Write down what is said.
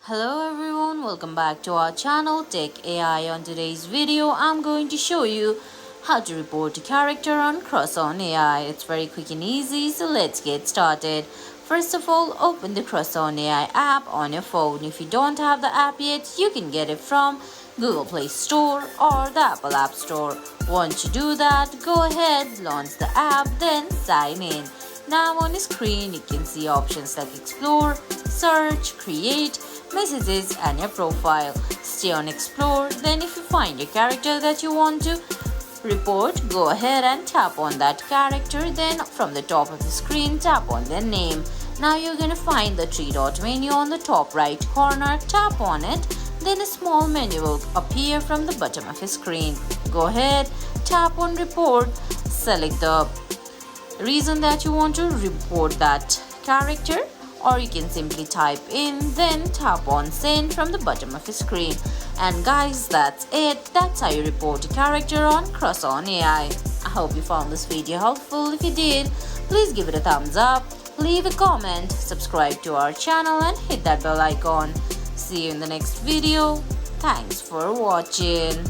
Hello everyone, welcome back to our channel Tech AI. On today's video, I'm going to show you how to report a character on CrushOn AI. It's very quick and easy, so let's get started. First of all, open the CrushOn AI app on your phone. If you don't have the app yet, you can get it from Google Play Store or the Apple App Store. Once you do that, go ahead, launch the app, then sign in. Now on the screen, you can see options like Explore, Search, Create, Messages and your profile. Stay on Explore, then if you find a character that you want to report, go ahead and tap on that character. Then from the top of the screen, tap on their name. Now you're going to find the three-dot menu on the top right corner. Tap on it, then a small menu will appear from the bottom of your screen. Go ahead, tap on Report, select the reason that you want to report that character, or you can simply type in, then tap on Send from the bottom of your screen. And guys, that's it. That's how you report a character on CrushOn AI. I hope you found this video helpful. If you did, please give it a thumbs up, leave a comment, subscribe to our channel and hit that bell icon. See you in the next video. Thanks for watching.